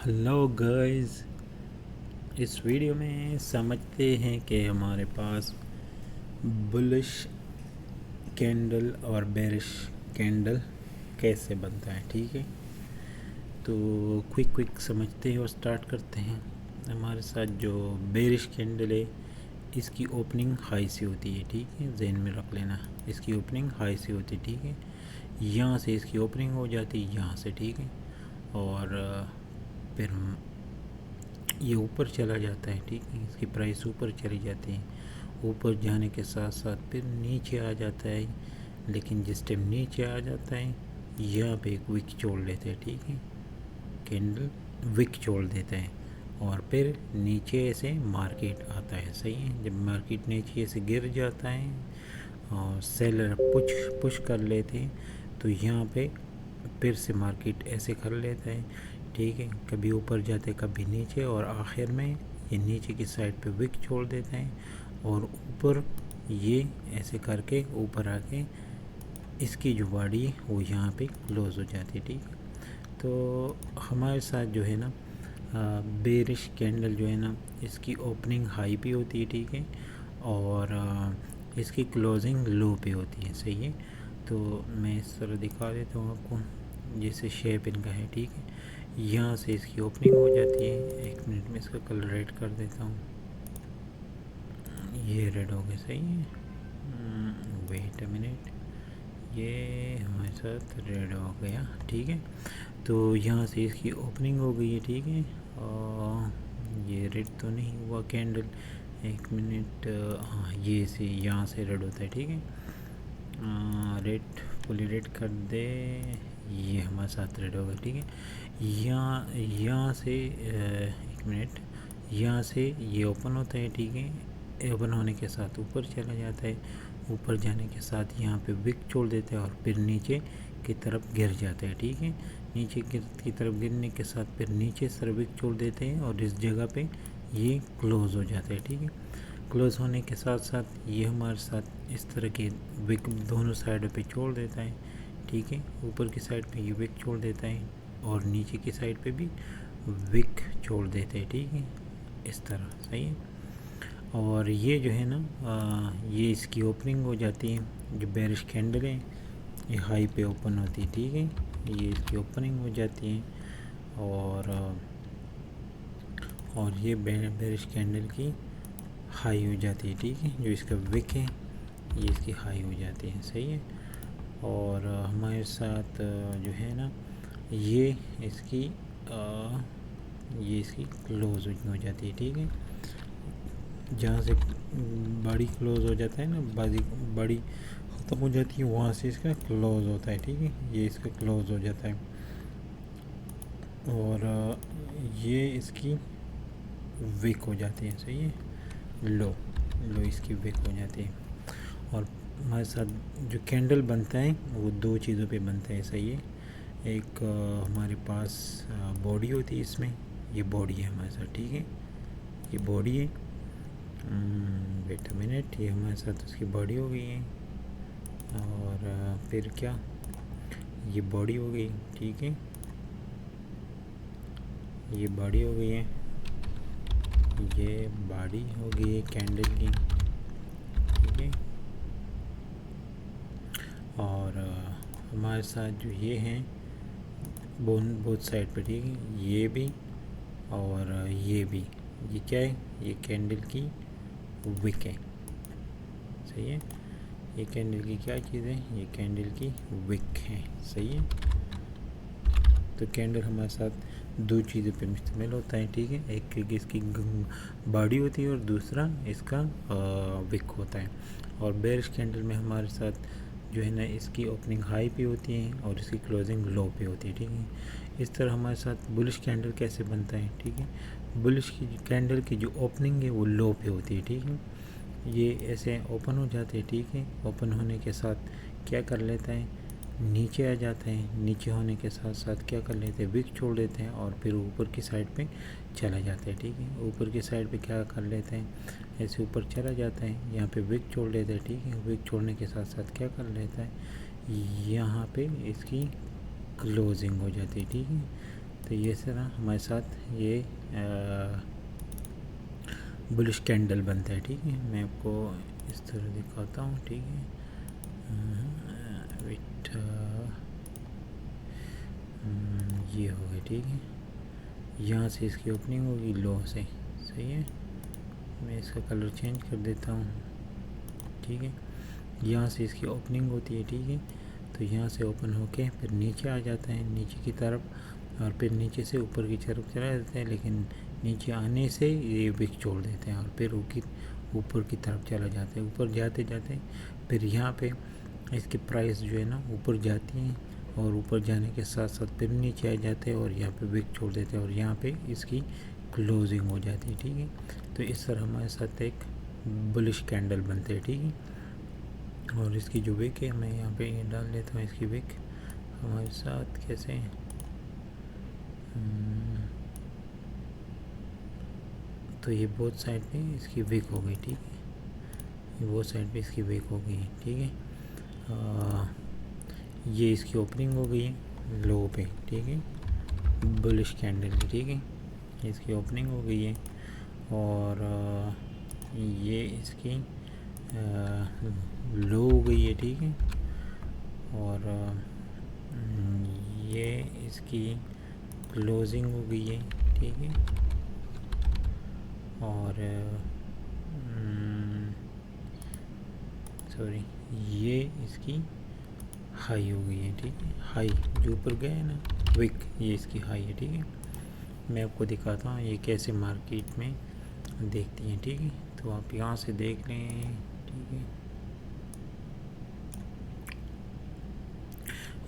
Hello guys. इस video में समझते हैं कि हमारे पास बुलिश कैंडल और बेरिश कैंडल कैसे बनता है। ठीक है, तो क्विक समझते हैं और स्टार्ट करते हैं। हमारे साथ जो बेरिश कैंडल है, इसकी ओपनिंग हाई से होती है। ठीक है, जहन में रख लेना, इसकी ओपनिंग हाई से होती है। ठीक है, यहाँ से इसकी ओपनिंग हो जाती है, यहाँ से। ठीक है, और फिर ये ऊपर चला जाता है। ठीक है, इसकी प्राइस ऊपर चली जाती है। ऊपर जाने के साथ साथ फिर नीचे आ जाता है, लेकिन जिस टाइम नीचे आ जाता है यहाँ पे एक विक छोड़ लेते हैं। ठीक है, कैंडल विक छोड़ देता है और फिर नीचे ऐसे मार्केट आता है। सही है, जब मार्केट नीचे से गिर जाता है और सेलर पुश कर लेते हैं, तो यहाँ पे फिर से मार्केट ऐसे कर लेता है। ठीक है, कभी ऊपर जाते कभी नीचे, और आखिर में ये नीचे की साइड पे विक छोड़ देता है और ऊपर ये ऐसे करके ऊपर आके इसकी जो बॉडी है वो यहाँ पे क्लोज हो जाती है। ठीक है, तो हमारे साथ जो है ना बेरिश कैंडल जो है ना, इसकी ओपनिंग हाई पे होती है। ठीक है, और इसकी क्लोजिंग लो पे होती है। सही है, तो मैं इस तरह दिखा देता हूँ आपको, जैसे शेप इनका है। ठीक है, यहाँ से इसकी ओपनिंग हो जाती है। एक मिनट में इसका कलर रेड कर देता हूँ। ये रेड हो गया। सही है, वेट अ मिनट, ये हमारे साथ रेड हो गया। ठीक है, तो यहाँ से इसकी ओपनिंग हो गई है। ठीक है, और ये रेड तो नहीं हुआ कैंडल, एक मिनट। हाँ, ये से यहाँ से रेड होता है। ठीक है, रेड फुली रेड कर दे, ये हमारे साथ रेड होगा। ठीक है, यहाँ से एक मिनट, यहाँ से ये ओपन होता है। ठीक है, ओपन होने के साथ ऊपर चला जाता है। ऊपर जाने के साथ यहाँ पे विक छोड़ देता है और फिर नीचे की तरफ गिर जाता है। ठीक है, नीचे की तरफ गिरने के साथ फिर नीचे सर विक छोड़ देते हैं और इस जगह पे ये क्लोज़ हो जाता है। ठीक है, क्लोज़ होने के साथ साथ ये हमारे साथ इस तरह के विक दोनों साइडों पे छोड़ देता है। ठीक है, ऊपर की साइड पे ये विक छोड़ देता है और नीचे की साइड पे भी विक छोड़ देते हैं। ठीक है, इस तरह। सही है, और ये जो है ना ये इसकी ओपनिंग हो जाती है। जो बेरिश कैंडल है ये हाई पे ओपन होती है। ठीक है, ये इसकी ओपनिंग हो जाती है और ये बेरिश कैंडल की हाई हो जाती है। ठीक है, जो इसका विक है ये इसकी हाई हो जाती है। सही है, और हमारे साथ जो है ना ये इसकी क्लोज हो जाती है। ठीक है, जहाँ से बॉडी क्लोज हो जाता है ना, बॉडी ख़त्म हो जाती है, वहाँ से इसका क्लोज होता है। ठीक है, ये इसका क्लोज हो जाता है और ये इसकी विक हो जाती है। सही है, लो इसकी विक हो जाती है। और हमारे साथ जो कैंडल बनता है वो दो चीज़ों पे बनता है। सही है, एक हमारे पास बॉडी होती है, इसमें ये बॉडी है हमारे साथ। ठीक है, ये बॉडी है। वेट अ मिनट, ये हमारे साथ उसकी बॉडी हो गई है और फिर क्या, ये बॉडी हो गई। ठीक है, ये बॉडी हो गई है, ये बॉडी हो गई है कैंडल की। ठीक है, और हमारे साथ जो ये हैं बोथ साइड पे। ठीक है, ये भी और ये भी, ये क्या है, ये कैंडल की विक है। सही है, ये कैंडल की क्या चीज़ है, ये कैंडल की विक है। सही है, तो कैंडल हमारे साथ दो चीज़ों पे मुश्तमिल होता है। ठीक है, एक इसकी बॉडी होती है और दूसरा इसका विक होता है। और बेरिश कैंडल में हमारे साथ जो है ना इसकी ओपनिंग हाई पे होती है और इसकी क्लोजिंग लो पे होती है। ठीक है, इस तरह हमारे साथ बुलिश कैंडल कैसे बनता है। ठीक है, बुलिश की कैंडल की जो ओपनिंग है वो लो पे होती है। ठीक है, ये ऐसे ओपन हो जाते हैं। ठीक है, ओपन होने के साथ क्या कर लेता है, नीचे आ जाते हैं। नीचे होने के साथ साथ क्या कर लेते हैं, विक छोड़ देते हैं और फिर ऊपर की साइड पे चला जाता है। ठीक है, ऊपर की साइड पे क्या कर लेते हैं, ऐसे ऊपर चला जाता है, यहाँ पे विक छोड़ लेते हैं। ठीक है, विक छोड़ने के साथ साथ क्या कर लेता है, यहाँ पे इसकी क्लोजिंग हो जाती है। ठीक है, तो ये तरह हमारे साथ ये बुलिश कैंडल बनता है। ठीक है, मैं आपको इस तरह दिखाता हूँ। ठीक है, विथ ये हो गया। ठीक है, यहाँ से इसकी ओपनिंग होगी लो से। सही है, मैं इसका कलर चेंज कर देता हूँ। ठीक है, यहाँ से इसकी ओपनिंग होती है। ठीक है, तो यहाँ से ओपन होके फिर नीचे आ जाता है, नीचे की तरफ, और फिर नीचे से ऊपर की तरफ चला जाता है। लेकिन नीचे आने से ये विक छोड़ देते हैं और फिर ऊपर की तरफ चला जाता है। ऊपर जाते जाते फिर यहाँ पे इसकी प्राइस जो है ना ऊपर जाती है, और ऊपर जाने के साथ साथ फिर नीचे आ जाते हैं और यहाँ पे विक छोड़ देते हैं और यहाँ पे इसकी क्लोजिंग हो जाती है। ठीक है, तो इस तरह हमारे साथ एक बुलिश कैंडल बनते हैं। ठीक है, और इसकी जो विक है मैं यहाँ पे डाल देता हूँ। इसकी विक हमारे साथ कैसे तो ये बोथ साइड पे इसकी विक हो गई। ठीक है, ये बोथ साइड पे इसकी विक हो गई है। ठीक है, ये इसकी ओपनिंग हो गई है लो पे। ठीक है, बुलिश कैंडल की। ठीक है, इसकी ओपनिंग हो गई है, और ये इसकी लो हो गई है। ठीक है, और ये इसकी क्लोजिंग हो गई है। ठीक है, और सॉरी, ये इसकी हाई हो गई है। ठीक है, हाई जो ऊपर गया है ना विक, ये इसकी हाई है। ठीक है, मैं आपको दिखाता हूँ ये कैसे मार्केट में देखती हैं। ठीक है, तो आप यहाँ से देख लें। ठीक है,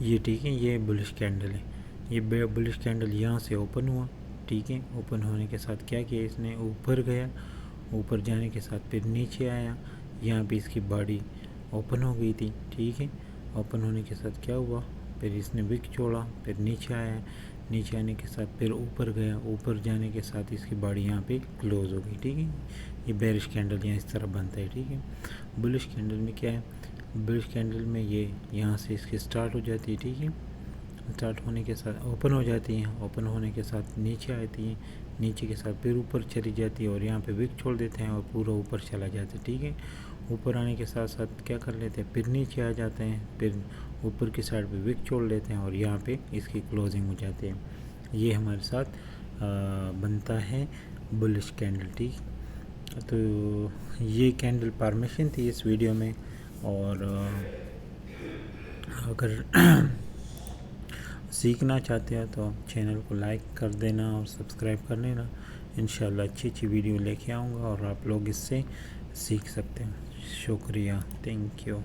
ये ठीक है, ये बुलिश कैंडल है। ये बुलिश कैंडल यहाँ से ओपन हुआ। ठीक है, ओपन होने के साथ क्या किया इसने, ऊपर गया, ऊपर जाने के साथ फिर नीचे आया, यहाँ पे इसकी बॉडी ओपन हो गई थी। ठीक है, ओपन होने के साथ क्या हुआ, फिर इसने विक छोड़ा, फिर नीचे आया, नीचे आने के साथ फिर ऊपर गया, ऊपर जाने के साथ इसकी बॉडी यहाँ पे क्लोज हो गई। ठीक है, ये बेरिश कैंडल यहाँ इस तरह बनता है। ठीक है, बुलिश कैंडल में क्या है, बुलिश कैंडल में ये यहाँ से इसकी स्टार्ट हो जाती है। ठीक है, स्टार्ट होने के साथ ओपन हो जाती हैं, ओपन होने के साथ नीचे आती हैं, नीचे के साथ फिर ऊपर चली जाती है और यहाँ पे विक छोड़ देते हैं और पूरा ऊपर चला जाता है। ठीक है, ऊपर आने के साथ साथ क्या कर लेते हैं, फिर नीचे आ जाते हैं, फिर ऊपर की साइड पे विक छोड़ लेते हैं और यहाँ पे इसकी क्लोजिंग हो जाती है। ये हमारे साथ बनता है बुलिश कैंडल। ठीक, तो ये कैंडल फॉर्मेशन थी इस वीडियो में, और अगर सीखना चाहते हो तो चैनल को लाइक कर देना और सब्सक्राइब कर लेना। इंशाल्लाह अच्छी अच्छी वीडियो लेके आऊँगा और आप लोग इससे सीख सकते हैं। शुक्रिया, थैंक यू।